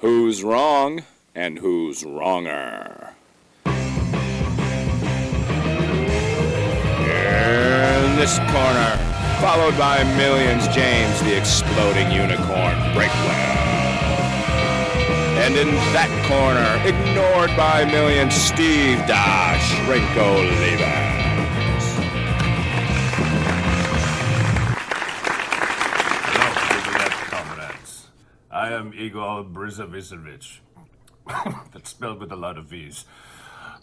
Who's wrong and who's wronger? In this corner, followed by millions, James the Exploding Unicorn Breakwell. And in that corner, ignored by millions, Steve Dash Rinko Levens. I am Igor Brizovisevich. That's spelled with a lot of V's.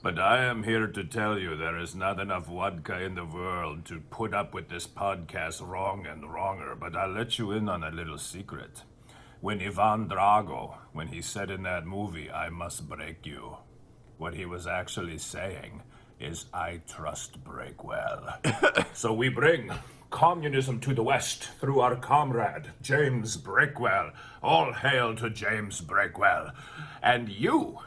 But I am here to tell you there is not enough vodka in the world to put up with this podcast wrong and wronger. But I'll let you in on a little secret. When Ivan Drago, when he said in that movie, "I must break you," what he was actually saying is, "I trust Breakwell." So we bring communism to the West through our comrade, James Breakwell. All hail to James Breakwell. And you,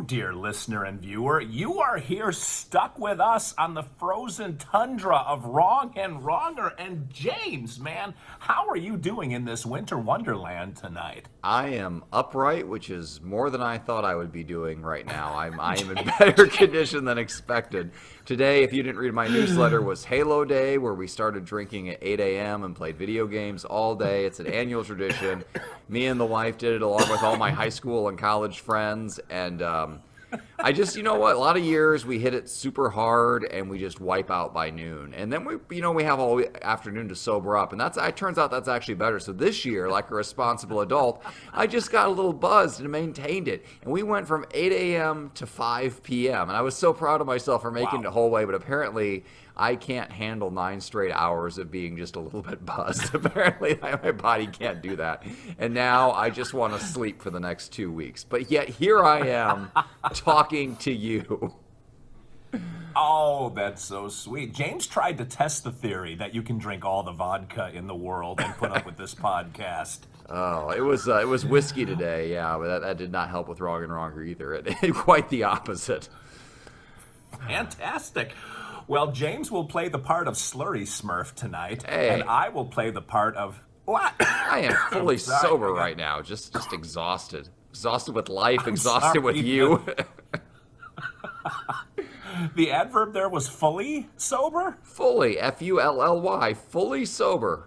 dear listener and viewer, you are here stuck with us on the frozen tundra of wrong and wronger. And James, man, how are you doing in this winter wonderland tonight? I am upright, which is more than I thought I would be doing right now. I am in better condition than expected. Today, if you didn't read my newsletter, was Halo Day, where we started drinking at 8 a.m. and played video games all day. It's an annual tradition. Me and the wife did it along with all my high school and college friends. And I just, you know what, a lot of years we hit it super hard and we just wipe out by noon. And then we have all afternoon to sober up. And it turns out that's actually better. So this year, like a responsible adult, I just got a little buzzed and maintained it. And we went from 8 a.m. to 5 p.m. And I was so proud of myself for making it the whole way. But apparently I can't handle 9 straight hours of being just a little bit buzzed. Apparently my body can't do that. And now I just want to sleep for the next 2 weeks. But yet here I am talking to you. Oh, that's so sweet. James tried to test the theory that you can drink all the vodka in the world and put up with this podcast. Oh, it was whiskey today, yeah, but that did not help with wrong and wronger either. Quite the opposite. Fantastic. Well, James will play the part of Slurry Smurf tonight, Hey. and I will play the part of what? I am fully sober right now, just exhausted. Exhausted with life, exhausted with you. The adverb there was fully sober? Fully, F-U-L-L-Y, fully sober.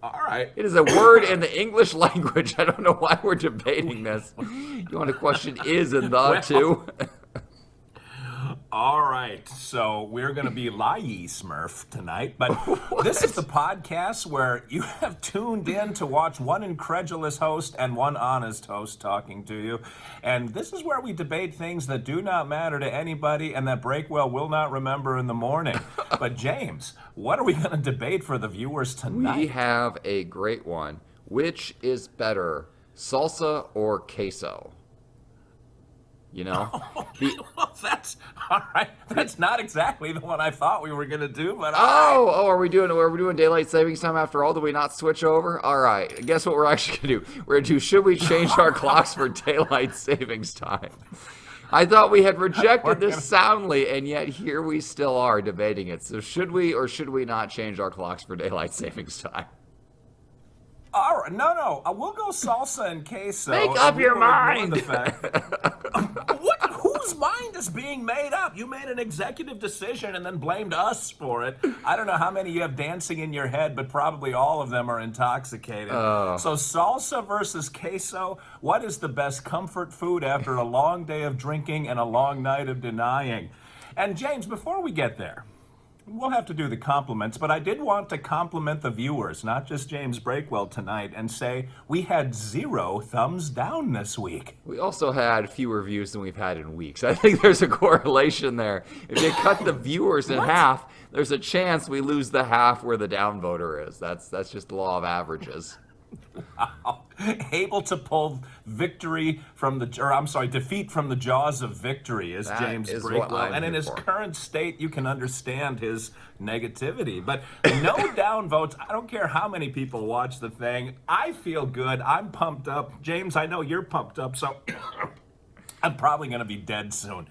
All right. It is a word in the English language. I don't know why we're debating this. You want to question is and the too? All right, so we're going to be Lie Smurf tonight, but this is the podcast where you have tuned in to watch one incredulous host and one honest host talking to you, and this is where we debate things that do not matter to anybody and that Breakwell will not remember in the morning. But James, what are we going to debate for the viewers tonight? We have a great one. Which is better, salsa or queso? You know? Well, that's all right. That's not exactly the one I thought we were gonna do, but are we doing daylight savings time after all? Did we not switch over? All right. Guess what we're actually gonna do? We're gonna do should we change our clocks for daylight savings time? I thought we had rejected this soundly, and yet here we still are debating it. So should we or should we not change our clocks for daylight savings time? All right, no, we'll go salsa and queso. Make up your mind. Whose mind is being made up? You made an executive decision and then blamed us for it. I don't know how many you have dancing in your head, but probably all of them are intoxicated. So salsa versus queso, what is the best comfort food after a long day of drinking and a long night of denying? And James, before we get there, we'll have to do the compliments, but I did want to compliment the viewers, not just James Breakwell tonight, and say we had 0 thumbs down this week. We also had fewer views than we've had in weeks. I think there's a correlation there. If you cut the viewers in half, there's a chance we lose the half where the downvoter is. That's just the law of averages. Wow. Able to pull defeat from the jaws of victory is James Breakwell. And in his current state, you can understand his negativity. But no downvotes. I don't care how many people watch the thing. I feel good. I'm pumped up. James, I know you're pumped up. So I'm probably going to be dead soon.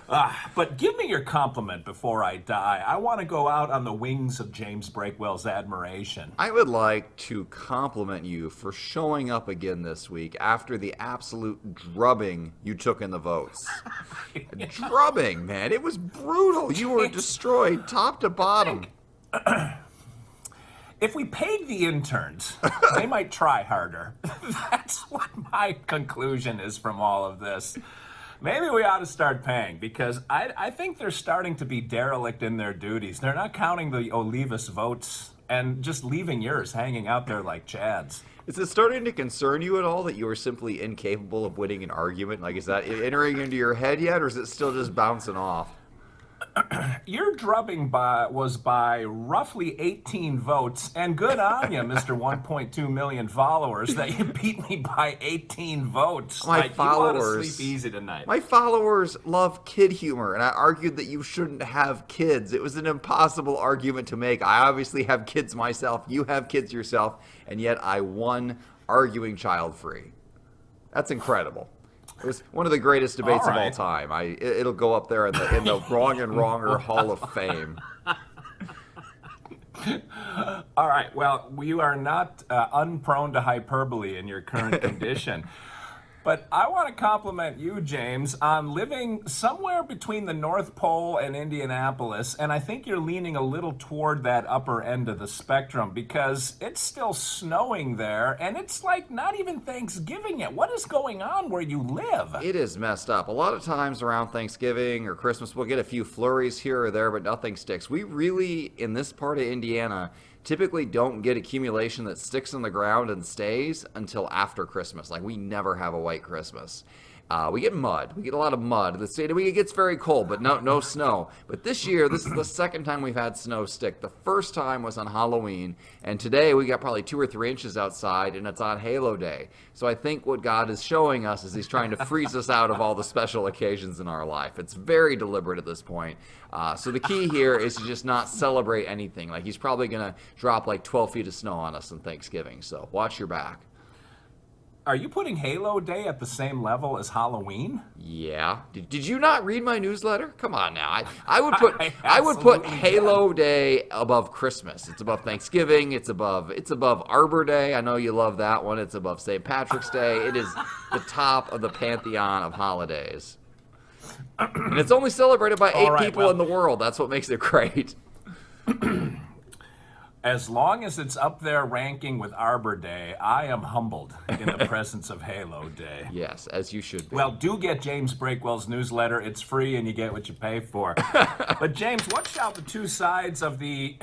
But give me your compliment before I die. I want to go out on the wings of James Breakwell's admiration. I would like to compliment you for showing up again this week after the absolute drubbing you took in the votes. Drubbing, man. It was brutal. You were destroyed top to bottom. If we paid the interns, they might try harder. That's what my conclusion is from all of this. Maybe we ought to start paying, because I think they're starting to be derelict in their duties. They're not counting the Olivas votes and just leaving yours hanging out there like Chads. Is it starting to concern you at all that you are simply incapable of winning an argument? Like, is that entering into your head yet, or is it still just bouncing off? Your drubbing was by roughly 18 votes, and good on you, Mr. 1.2 million followers, that you beat me by 18 votes. My followers, you want to sleep easy tonight. My followers love kid humor, and I argued that you shouldn't have kids. It was an impossible argument to make. I obviously have kids myself. You have kids yourself, and yet I won arguing child-free. That's incredible. It was one of the greatest debates of all time. It'll go up there in the Wrong and Wronger Hall of Fame. All right. Well, you are not unprone to hyperbole in your current condition. But I want to compliment you, James, on living somewhere between the North Pole and Indianapolis, and I think you're leaning a little toward that upper end of the spectrum, because it's still snowing there, and it's like not even Thanksgiving yet. What is going on where you live? It is messed up. A lot of times around Thanksgiving or Christmas, we'll get a few flurries here or there, but nothing sticks. We really, in this part of Indiana, typically don't get accumulation that sticks in the ground and stays until after Christmas. Like, we never have a white Christmas. We get mud. We get a lot of mud. It gets very cold, but no snow. But this year, this is the second time we've had snow stick. The first time was on Halloween, and today we got probably 2 or 3 inches outside, and it's on Halo Day. So I think what God is showing us is he's trying to freeze us out of all the special occasions in our life. It's very deliberate at this point. So the key here is to just not celebrate anything. Like, he's probably going to drop like 12 feet of snow on us on Thanksgiving. So watch your back. Are you putting Halo Day at the same level as Halloween? Yeah. Did you not read my newsletter? Come on now. I would put Halo Day above Christmas. It's above Thanksgiving. It's above Arbor Day. I know you love that one. It's above St. Patrick's Day. It is the top of the pantheon of holidays. And it's only celebrated by 8 people in the world. That's what makes it great. As long as it's up there ranking with Arbor Day, I am humbled in the presence of Halo Day. Yes, as you should be. Well, do get James Breakwell's newsletter. It's free and you get what you pay for. But James, what shall the two sides of the...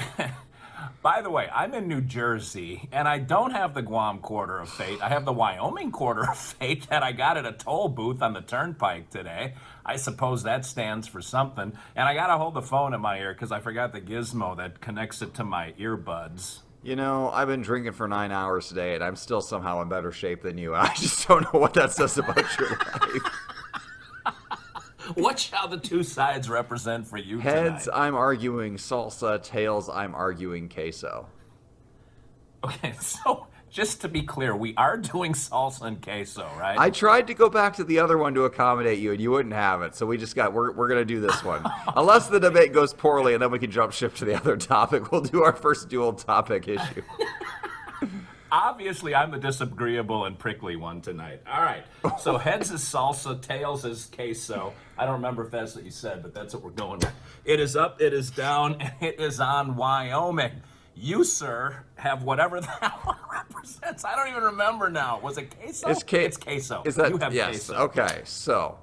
By the way, I'm in New Jersey, and I don't have the Guam quarter of fate. I have the Wyoming quarter of fate that I got at a toll booth on the turnpike today. I suppose that stands for something. And I got to hold the phone in my ear because I forgot the gizmo that connects it to my earbuds. You know, I've been drinking for 9 hours today, and I'm still somehow in better shape than you. I just don't know what that says about your life. What shall the two sides represent for you Heads, tonight? I'm arguing salsa. Tails, I'm arguing queso. Okay, so just to be clear, we are doing salsa and queso, right? I tried to go back to the other one to accommodate you, and you wouldn't have it. So we're going to do this one. Unless the debate goes poorly, and then we can jump ship to the other topic. We'll do our first dual topic issue. Obviously, I'm the disagreeable and prickly one tonight. All right. So heads is salsa, tails is queso. I don't remember if that's what you said, but that's what we're going with. It is up, it is down, and it is on Wyoming. You, sir, have whatever that one represents. I don't even remember now. Was it queso? It's queso. Is that, you have yes. queso. Okay, so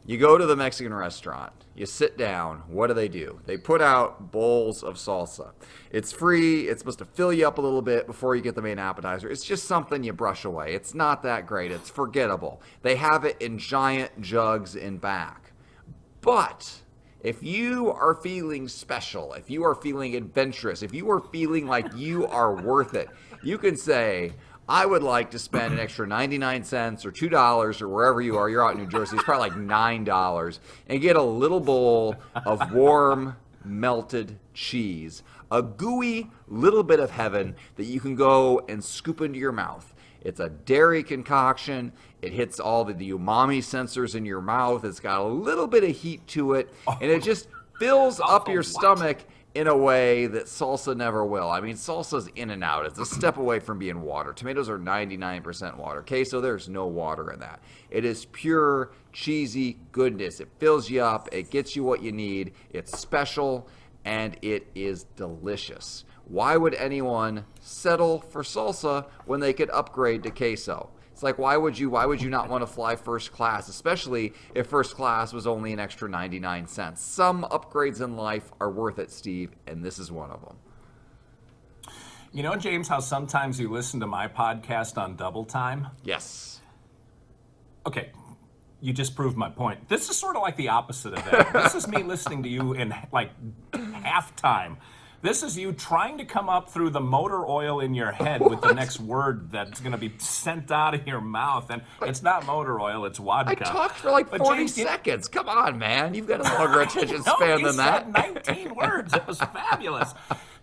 you go to the Mexican restaurant. You sit down. What do? They put out bowls of salsa. It's free. It's supposed to fill you up a little bit before you get the main appetizer. It's just something you brush away. It's not that great. It's forgettable. They have it in giant jugs in back. But if you are feeling special, if you are feeling adventurous, if you are feeling like you are worth it, you can say, I would like to spend an extra 99 cents or $2 or wherever you are. You're out in New Jersey. It's probably like $9 and get a little bowl of warm, melted cheese, a gooey little bit of heaven that you can go and scoop into your mouth. It's a dairy concoction. It hits all the umami sensors in your mouth. It's got a little bit of heat to it, and it just fills up your stomach in a way that salsa never will. I mean, salsa's in and out. It's a step away from being water. Tomatoes are 99% water. Queso, there's no water in that. It is pure, cheesy goodness. It fills you up. It gets you what you need. It's special, and it is delicious. Why would anyone settle for salsa when they could upgrade to queso? It's like, why would you not want to fly first class, especially if first class was only an extra 99 cents? Some upgrades in life are worth it, Steve, and this is one of them. You know, James, how sometimes you listen to my podcast on double time? Yes. Okay, you just proved my point. This is sort of like the opposite of that. This is me listening to you in like halftime. This is you trying to come up through the motor oil in your head with the next word that's going to be sent out of your mouth. And it's not motor oil, it's vodka. I talked for like 40 James, seconds. Come on, man. You've got a longer attention span than that. You said 19 words. It was fabulous.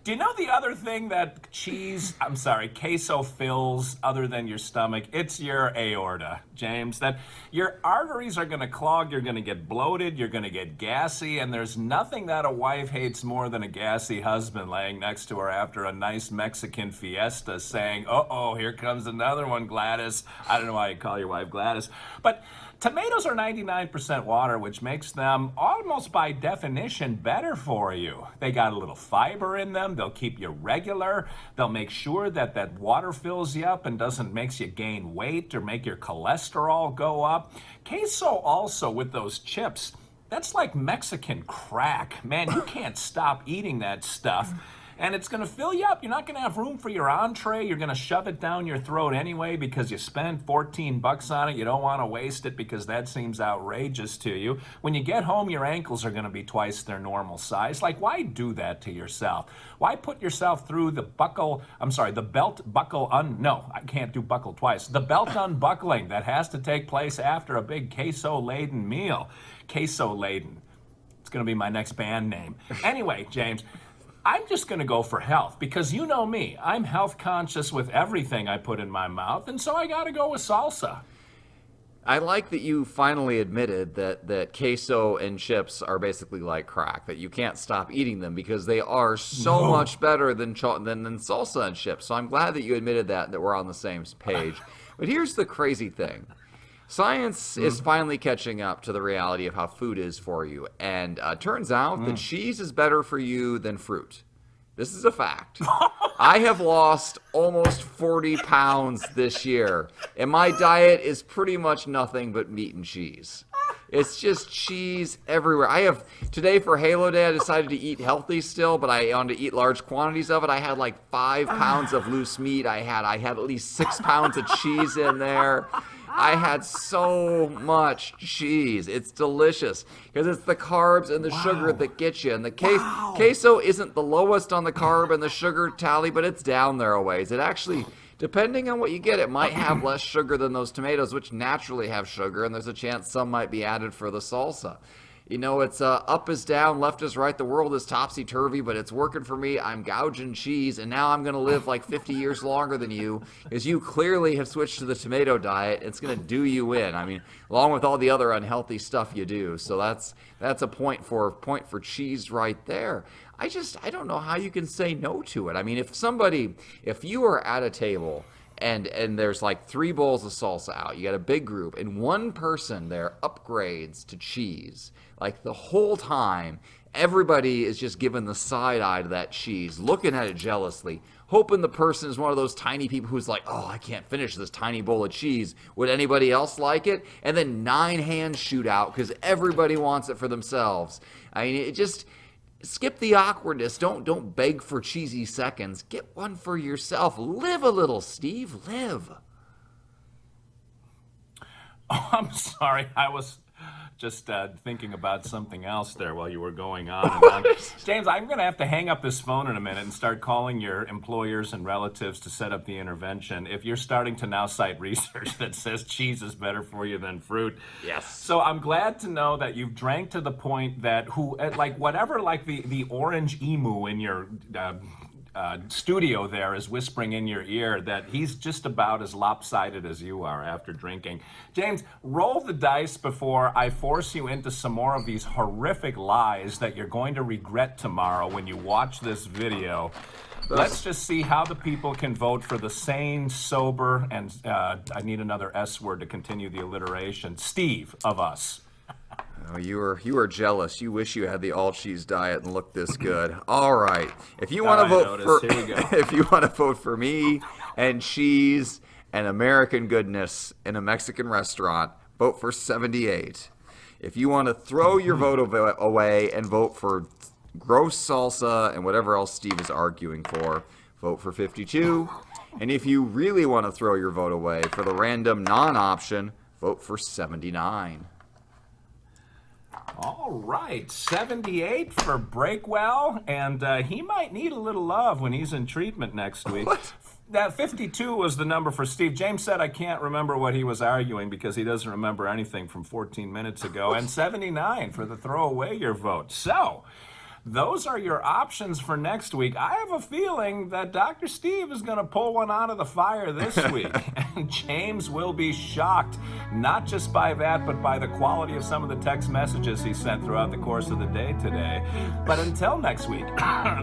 Do you know the other thing that queso fills other than your stomach? It's your aorta, James. That your arteries are going to clog, you're going to get bloated, you're going to get gassy, and there's nothing that a wife hates more than a gassy husband laying next to her after a nice Mexican fiesta saying, uh-oh, here comes another one, Gladys. I don't know why you call your wife Gladys. But tomatoes are 99% water, which makes them almost by definition better for you. They got a little fiber in them. They'll keep you regular. They'll make sure that that water fills you up and doesn't makes you gain weight or make your cholesterol go up. Queso also with those chips, that's like Mexican crack. Man, you can't stop eating that stuff. And it's going to fill you up. You're not going to have room for your entree. You're going to shove it down your throat anyway because you spent $14 on it. You don't want to waste it because that seems outrageous to you. When you get home, your ankles are going to be twice their normal size. Like, why do that to yourself? Why put yourself through the belt buckle no, I can't do buckle twice. The belt unbuckling that has to take place after a big queso-laden meal. Queso-laden. It's going to be my next band name. Anyway, James, I'm just going to go for health because you know me. I'm health conscious with everything I put in my mouth, and so I got to go with salsa. I like that you finally admitted that queso and chips are basically like crack, that you can't stop eating them because they are so much better than salsa and chips. So I'm glad that you admitted that we're on the same page. But here's the crazy thing. Science is finally catching up to the reality of how food is for you. And turns out that cheese is better for you than fruit. This is a fact. I have lost almost 40 pounds this year. And my diet is pretty much nothing but meat and cheese. It's just cheese everywhere. Today for Halo Day, I decided to eat healthy still, but I wanted to eat large quantities of it. I had like 5 pounds of loose meat. I had at least 6 pounds of cheese in there. I had so much cheese. It's delicious because it's the carbs and the sugar that get you. And the queso isn't the lowest on the carb and the sugar tally, but it's down there a ways. It actually, depending on what you get, it might have less sugar than those tomatoes, which naturally have sugar, and there's a chance some might be added for the salsa. You know, it's up is down, left is right. The world is topsy-turvy, but it's working for me. I'm gouging cheese, and now I'm going to live like 50 years longer than you, because you clearly have switched to the tomato diet. It's going to do you in. I mean, along with all the other unhealthy stuff you do. So that's a point for cheese right there. I don't know how you can say no to it. I mean, if you are at a table and there's like 3 bowls of salsa out, you got a big group, and one person there upgrades to cheese, like the whole time, everybody is just giving the side eye to that cheese, looking at it jealously, hoping the person is one of those tiny people who's like, oh, I can't finish this tiny bowl of cheese. Would anybody else like it? And then 9 hands shoot out because everybody wants it for themselves. I mean, it just... Skip the awkwardness. Don't beg for cheesy seconds. Get one for yourself. Live a little, Steve. Live. Oh, I'm sorry. I was just thinking about something else there while you were going on and on. James, I'm going to have to hang up this phone in a minute and start calling your employers and relatives to set up the intervention if you're starting to now cite research that says cheese is better for you than fruit. Yes. So I'm glad to know that you've drank to the point that the orange emu in your studio there is whispering in your ear that he's just about as lopsided as you are after drinking. James, roll the dice before I force you into some more of these horrific lies that you're going to regret tomorrow when you watch this video. Let's just see how the people can vote for the sane, sober, and I need another S word to continue the alliteration, Steve of us. Oh, you are jealous. You wish you had the all cheese diet and looked this good. All right. If you want to vote for Here we go. if you want to vote for me and cheese and American goodness in a Mexican restaurant, vote for 78. If you want to throw your vote away and vote for gross salsa and whatever else Steve is arguing for, vote for 52. And if you really want to throw your vote away for the random non-option, vote for 79. All right, 78 for Breakwell, and he might need a little love when he's in treatment next week. What? That 52 was the number for Steve. James said I can't remember what he was arguing because he doesn't remember anything from 14 minutes ago, and 79 for the throw away your vote. So, those are your options for next week. I have a feeling that Dr. Steve is going to pull one out of the fire this week. And James will be shocked, not just by that, but by the quality of some of the text messages he sent throughout the course of the day today. But until next week,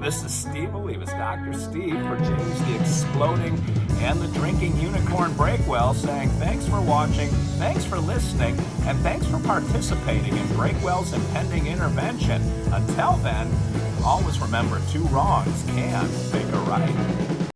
this is Steve Olivas, Dr. Steve, for James the Exploding and the Drinking Unicorn Breakwell, saying thanks for watching, thanks for listening, and thanks for participating in Breakwell's impending intervention. Until then, always remember, 2 wrongs can make a right.